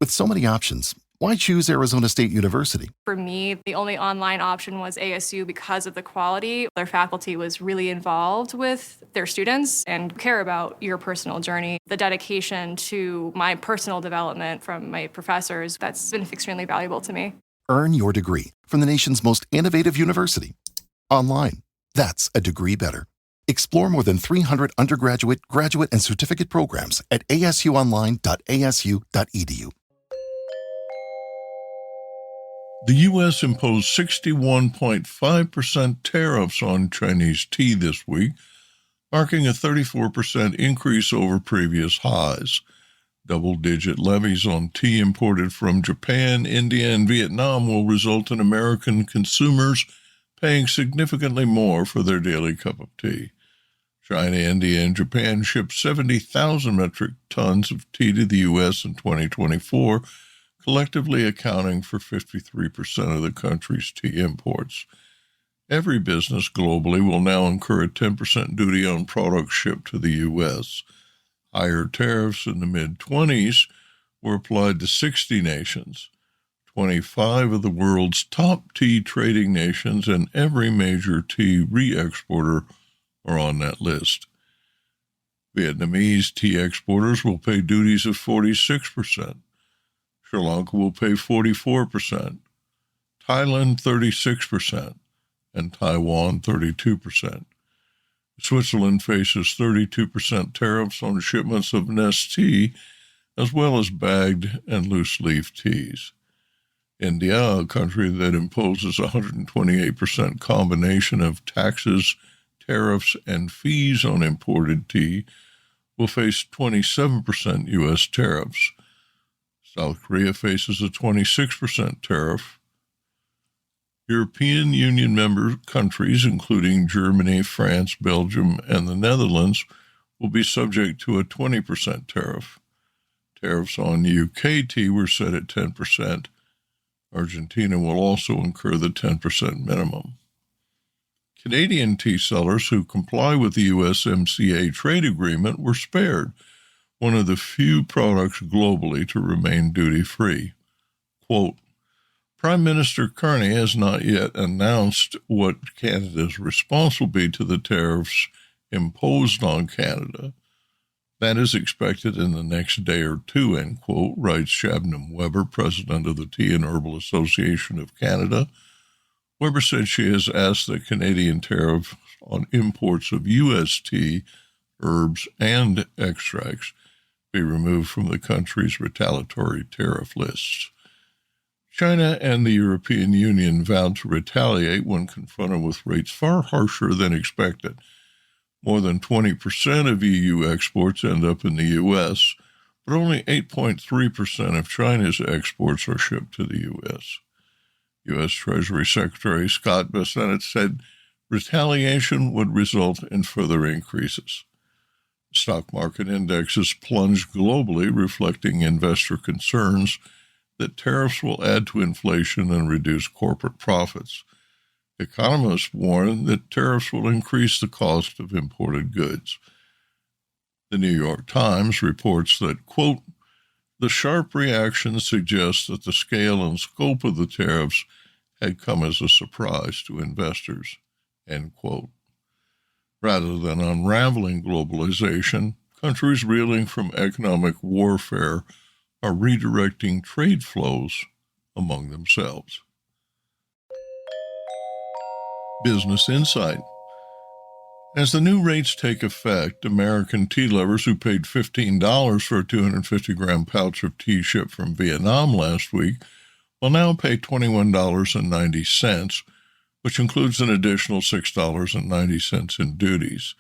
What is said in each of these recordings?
With so many options, why choose Arizona State University? For me, the only online option was ASU because of the quality. Their faculty was really involved with their students and care about your personal journey. The dedication to my personal development from my professors, that's been extremely valuable to me. Earn your degree from the nation's most innovative university. Online. That's a degree better. Explore more than 300 undergraduate, graduate, and certificate programs at asuonline.asu.edu. The U.S. imposed 61.5% tariffs on Chinese tea this week, marking a 34% increase over previous highs. Double-digit levies on tea imported from Japan, India, and Vietnam will result in American consumers paying significantly more for their daily cup of tea. China, India, and Japan shipped 70,000 metric tons of tea to the U.S. in 2024, collectively accounting for 53% of the country's tea imports. Every business globally will now incur a 10% duty on products shipped to the U.S. Higher tariffs in the mid-20s were applied to 60 nations. 25 of the world's top tea trading nations and every major tea re-exporter are on that list. Vietnamese tea exporters will pay duties of 46%. Sri Lanka will pay 44%, Thailand 36%, and Taiwan 32%. Switzerland faces 32% tariffs on shipments of Nestea, as well as bagged and loose-leaf teas. India, a country that imposes a 128% combination of taxes, tariffs, and fees on imported tea, will face 27% U.S. tariffs. South Korea faces a 26% tariff. European Union member countries, including Germany, France, Belgium, and the Netherlands, will be subject to a 20% tariff. Tariffs on UK tea were set at 10%. Argentina will also incur the 10% minimum. Canadian tea sellers who comply with the USMCA trade agreement were spared, one of the few products globally to remain duty-free. Quote, Prime Minister Carney has not yet announced what Canada's response will be to the tariffs imposed on Canada. That is expected in the next day or two, end quote, writes Shabnam Weber, president of the Tea and Herbal Association of Canada. Weber said she has asked that Canadian tariffs on imports of U.S. tea, herbs, and extracts be removed from the country's retaliatory tariff lists. China and the European Union vowed to retaliate when confronted with rates far harsher than expected. More than 20% of EU exports end up in the U.S., but only 8.3% of China's exports are shipped to the U.S. U.S. Treasury Secretary Scott Bessent said retaliation would result in further increases. Stock market indexes plunged globally, reflecting investor concerns that tariffs will add to inflation and reduce corporate profits. Economists warn that tariffs will increase the cost of imported goods. The New York Times reports that, quote, the sharp reaction suggests that the scale and scope of the tariffs had come as a surprise to investors, end quote. Rather than unraveling globalization, countries reeling from economic warfare are redirecting trade flows among themselves. Business Insight. As the new rates take effect, American tea lovers who paid $15 for a 250-gram pouch of tea shipped from Vietnam last week will now pay $21.90, which includes an additional $6.90 in duties.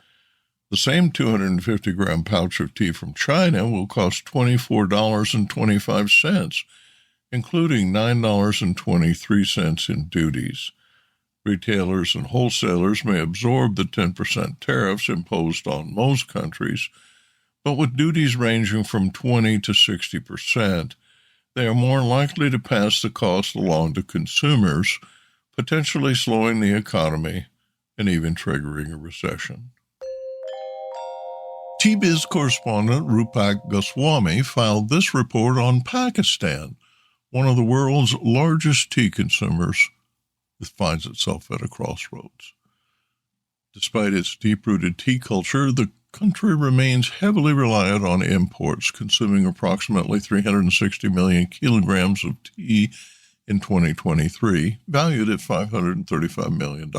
The same 250-gram pouch of tea from China will cost $24.25, including $9.23 in duties. Retailers and wholesalers may absorb the 10% tariffs imposed on most countries, but with duties ranging from 20 to 60%, they are more likely to pass the cost along to consumers, potentially slowing the economy and even triggering a recession. TBiz correspondent Rupak Goswami filed this report on Pakistan, one of the world's largest tea consumers. It finds itself at a crossroads. Despite its deep-rooted tea culture, the country remains heavily reliant on imports, consuming approximately 360 million kilograms of tea in 2023, valued at $535 million.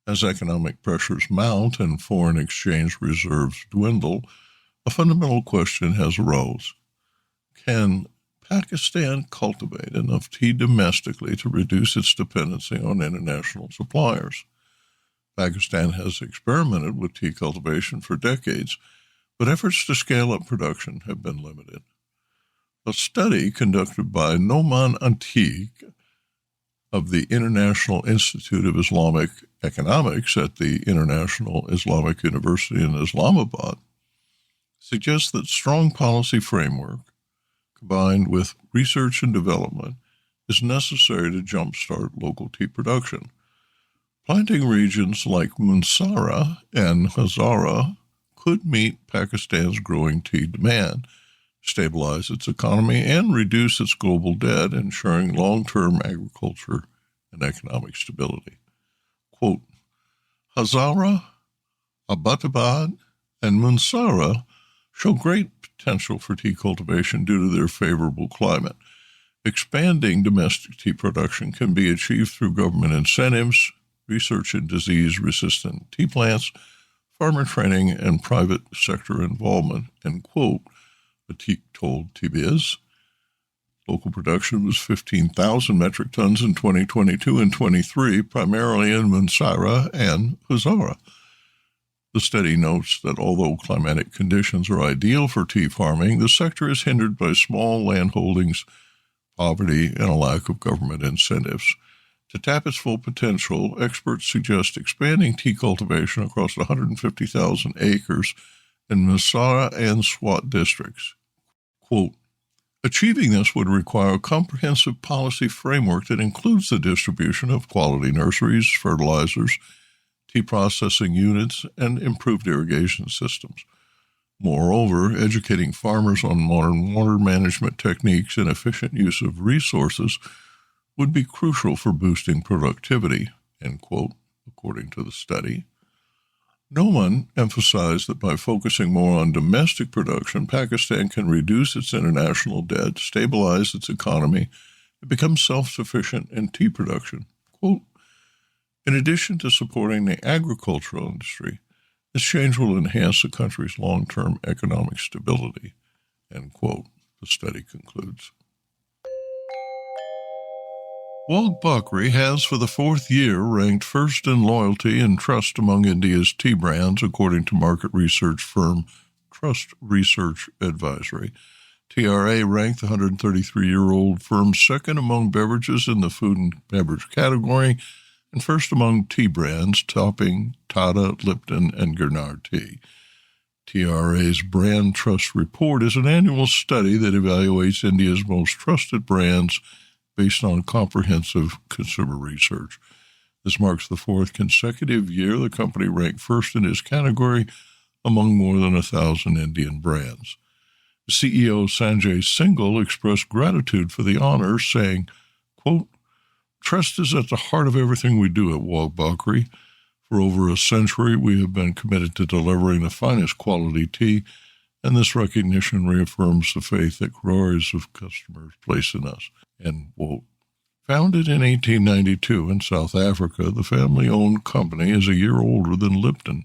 As economic pressures mount and foreign exchange reserves dwindle, a fundamental question has arose. Can Pakistan cultivate enough tea domestically to reduce its dependency on international suppliers? Pakistan has experimented with tea cultivation for decades, but efforts to scale up production have been limited. A study conducted by Noman Antique of the International Institute of Islamic Economics at the International Islamic University in Islamabad suggests that strong policy framework combined with research and development is necessary to jumpstart local tea production. Planting regions like Mansara and Hazara could meet Pakistan's growing tea demand, stabilize its economy, and reduce its global debt, ensuring long-term agriculture and economic stability. Quote, Hazara, Abbottabad, and Mansara show great potential for tea cultivation due to their favorable climate. Expanding domestic tea production can be achieved through government incentives, research in disease-resistant tea plants, farmer training, and private sector involvement, end quote, Atik told TBiz. Local production was 15,000 metric tons in 2022 and 23, primarily in Mansara and Hazara. The study notes that although climatic conditions are ideal for tea farming, the sector is hindered by small land holdings, poverty, and a lack of government incentives. To tap its full potential, experts suggest expanding tea cultivation across 150,000 acres in Mansara and Swat districts. Quote, achieving this would require a comprehensive policy framework that includes the distribution of quality nurseries, fertilizers, tea processing units, and improved irrigation systems. Moreover, educating farmers on modern water management techniques and efficient use of resources would be crucial for boosting productivity, end quote, according to the study. Noman emphasized that by focusing more on domestic production, Pakistan can reduce its international debt, stabilize its economy, and become self-sufficient in tea production. Quote, in addition to supporting the agricultural industry, this change will enhance the country's long-term economic stability, end quote, the study concludes. Wagh Bakri has, for the fourth year, ranked first in loyalty and trust among India's tea brands, according to market research firm Trust Research Advisory. TRA ranked the 133-year-old firm second among beverages in the food and beverage category and first among tea brands, topping Tata, Lipton, and Girnar tea. TRA's Brand Trust Report is an annual study that evaluates India's most trusted brands based on comprehensive consumer research. This marks the fourth consecutive year the company ranked first in its category among more than 1,000 Indian brands. CEO Sanjay Singhal expressed gratitude for the honor, saying, quote, trust is at the heart of everything we do at Wagh Bakri. For over a century, we have been committed to delivering the finest quality tea, and this recognition reaffirms the faith that crores of customers place in us. End quote. Founded in 1892 in South Africa, the family-owned company is a year older than Lipton.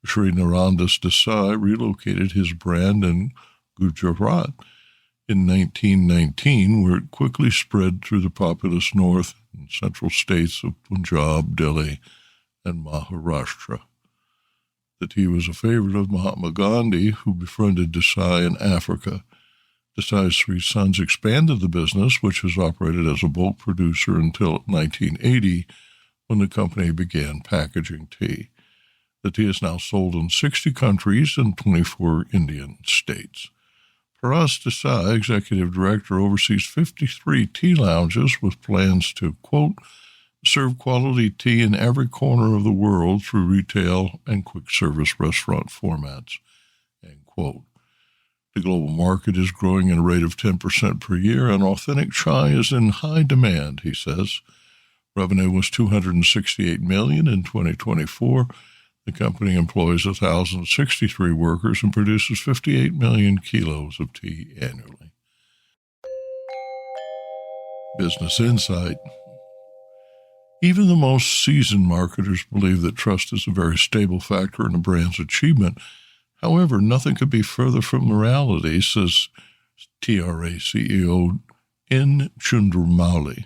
Sri Narandas Desai relocated his brand in Gujarat in 1919, where it quickly spread through the populous north and central states of Punjab, Delhi, and Maharashtra. The tea was a favorite of Mahatma Gandhi, who befriended Desai in Africa. Desai's three sons expanded the business, which has operated as a bulk producer until 1980, when the company began packaging tea. The tea is now sold in 60 countries and 24 Indian states. Paras Desai, executive director, oversees 53 tea lounges with plans to, quote, serve quality tea in every corner of the world through retail and quick service restaurant formats, quote. The global market is growing at a rate of 10% per year, and authentic chai is in high demand, he says. Revenue was $268 million in 2024. The company employs 1,063 workers and produces 58 million kilos of tea annually. Business Insight. Even the most seasoned marketers believe that trust is a very stable factor in a brand's achievement. However, nothing could be further from the reality, says TRA CEO N. Chundramouli.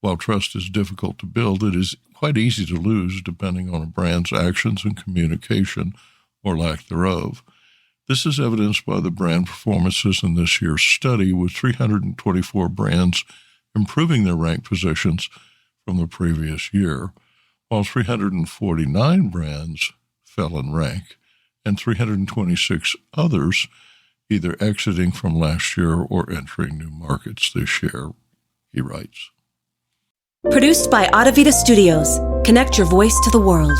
While trust is difficult to build, it is quite easy to lose depending on a brand's actions and communication or lack thereof. This is evidenced by the brand performances in this year's study, with 324 brands improving their rank positions from the previous year, while 349 brands fell in rank, and 326 others either exiting from last year or entering new markets this year, he writes. Produced by Audavita Studios. Connect your voice to the world.